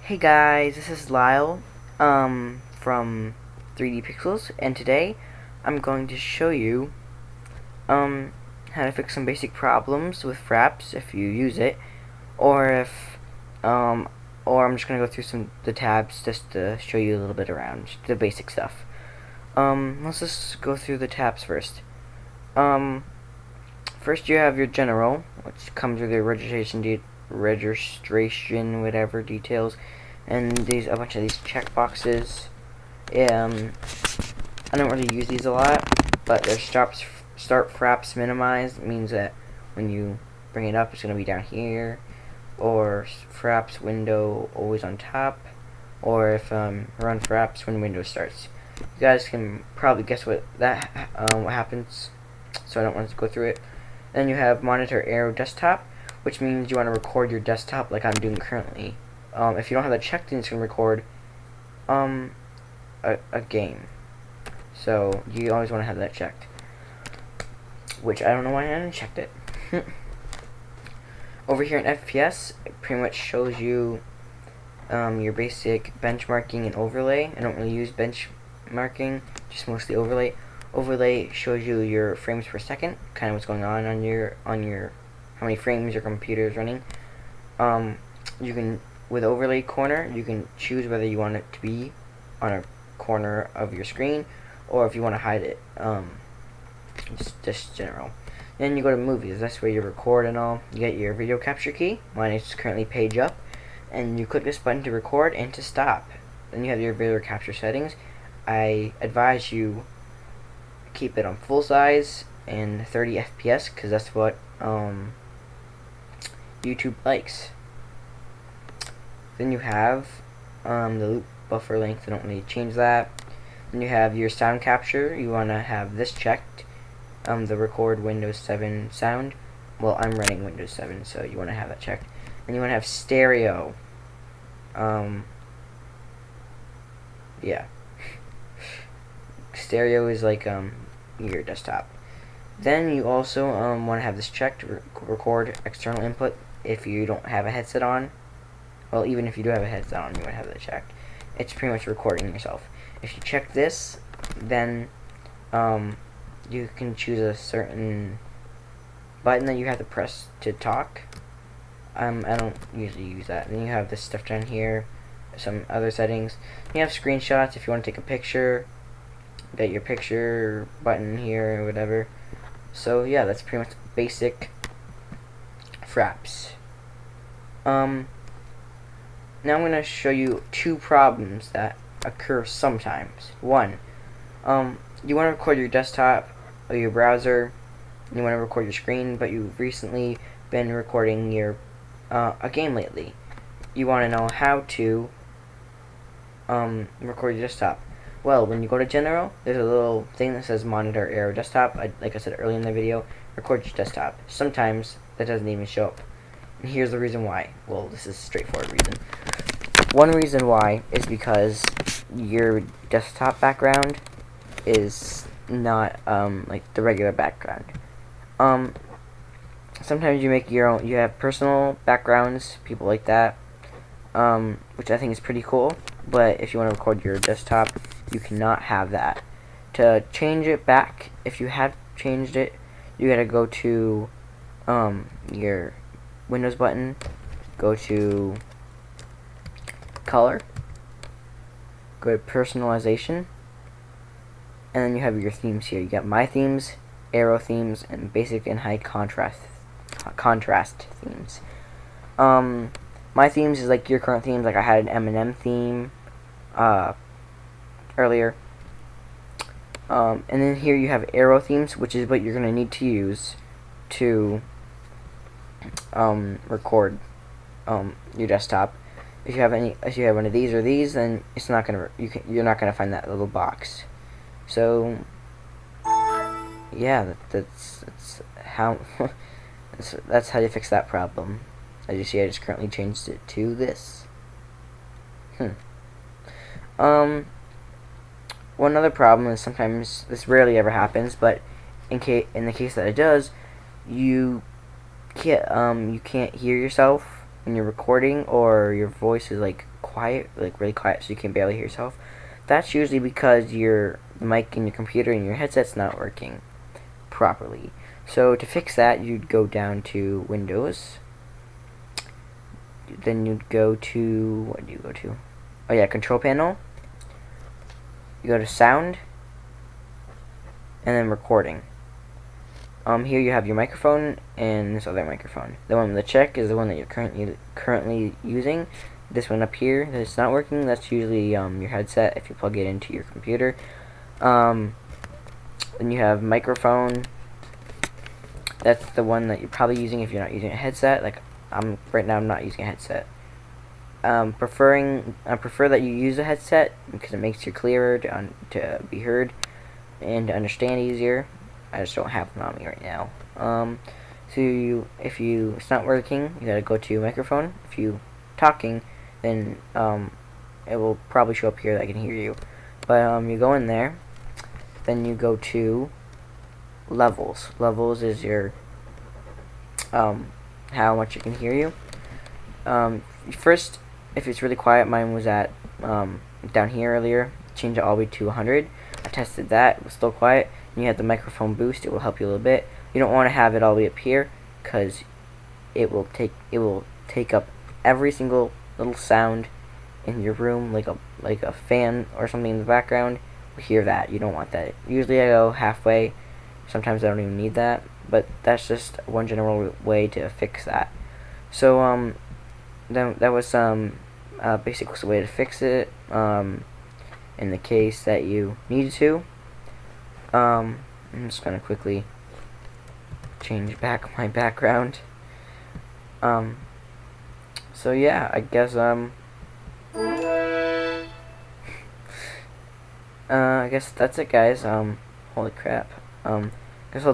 Hey guys, this is Lyle from 3D Pixels, and today I'm going to show you how to fix some basic problems with Fraps if you use it, or if or I'm just gonna go through the tabs just to show you a little bit around the basic stuff. Let's just go through the tabs first. First you have your general, which comes with your registration whatever details, and a bunch of these checkboxes. I don't really use these a lot, but there's start fraps minimized. It means that when you bring it up, it's gonna be down here, or fraps window always on top, or if run fraps when window starts. You guys can probably guess what happens, so I don't want to go through it. Then you have monitor arrow desktop, which means you want to record your desktop like I'm doing currently. If you don't have that checked, then it's going to record a game. So you always want to have that checked, which I don't know why I haven't checked it. Over here in FPS, it pretty much shows you your basic benchmarking and overlay. I don't really use benchmarking, just mostly overlay. Overlay shows you your frames per second, kind of what's going on your how many frames your computer is running. You can, with overlay corner, you can choose whether you want it to be on a corner of your screen or if you want to hide it. Just general. Then you go to movies. That's where you record and all. You get your video capture key. Mine is currently page up, and you click this button to record and to stop. Then you have your video capture settings. I advise you keep it on full size and 30 FPS because that's what YouTube likes. Then you have the loop buffer length. I don't really change that. Then you have your sound capture. You want to have this checked. The record Windows 7 sound. Well, I'm running Windows 7, so you want to have that checked. And you want to have stereo. Yeah. Stereo is like your desktop. Then you also want to have this checked, record external input if you don't have a headset on. Well, even if you do have a headset on, you want to have that checked. It's pretty much recording yourself. If you check this, then you can choose a certain button that you have to press to talk. I don't usually use that. Then you have this stuff down here, some other settings. You have screenshots if you want to take a picture. Get your picture button here or whatever. So yeah, that's pretty much basic Fraps. Now I'm going to show you two problems that occur sometimes. One, you want to record your desktop or your browser. You want to record your screen, but you've recently been recording your a game lately. You want to know how to record your desktop. Well, when you go to General, there's a little thing that says Monitor Arrow Desktop. Like I said earlier in the video, record your desktop. Sometimes that doesn't even show up. And here's the reason why. Well, this is a straightforward reason. One reason why is because your desktop background is not like the regular background. Sometimes you make your own. You have personal backgrounds, people like that, which I think is pretty cool. But if you want to record your desktop, you cannot have that. To change it back, if you have changed it, you gotta go to your Windows button, go to color, go to personalization, and then you have your themes here. You got my themes, arrow themes, and basic and high contrast themes. My themes is like your current themes. Like I had an M&M theme earlier. And then here you have arrow themes, which is what you're gonna need to use to record your desktop. If you have one of these or these, then it's not gonna you're not gonna find that little box. So yeah, that's how that's how you fix that problem. As you see, I just currently changed it to this. One other problem is sometimes this rarely ever happens, but in the case that it does, you can't hear yourself when you're recording or your voice is like quiet, like really quiet, so you can barely hear yourself, that's usually because your mic in your computer and your headset's not working properly. So to fix that, you'd go down to Windows. Then you'd go to, what do you go to? Oh yeah, Control Panel. You go to Sound, and then Recording. Here you have your microphone and this other microphone. The one with the check is the one that you're currently using. This one up here that's not working, that's usually your headset if you plug it into your computer. Then you have microphone. That's the one that you're probably using if you're not using a headset. Like right now I'm not using a headset. I prefer that you use a headset because it makes you clearer to be heard and to understand easier. I just don't have them on me right now. So if it's not working, you gotta go to microphone. If you talking, then it will probably show up here that I can hear you. But you go in there, then you go to levels. Levels is your how much it can hear you. First, if it's really quiet, mine was at down here earlier. Change it all the way to 100. I tested that; it was still quiet. And you have the microphone boost; it will help you a little bit. You don't want to have it all the way up here because it will take up every single little sound in your room, like a fan or something in the background. You hear that? You don't want that. Usually I go halfway. Sometimes I don't even need that, but that's just one general way to fix that. So then that was some basic way to fix it. In the case that you needed to. I'm just gonna quickly change back my background. So yeah, I guess I guess that's it, guys. Holy crap. Guess I'll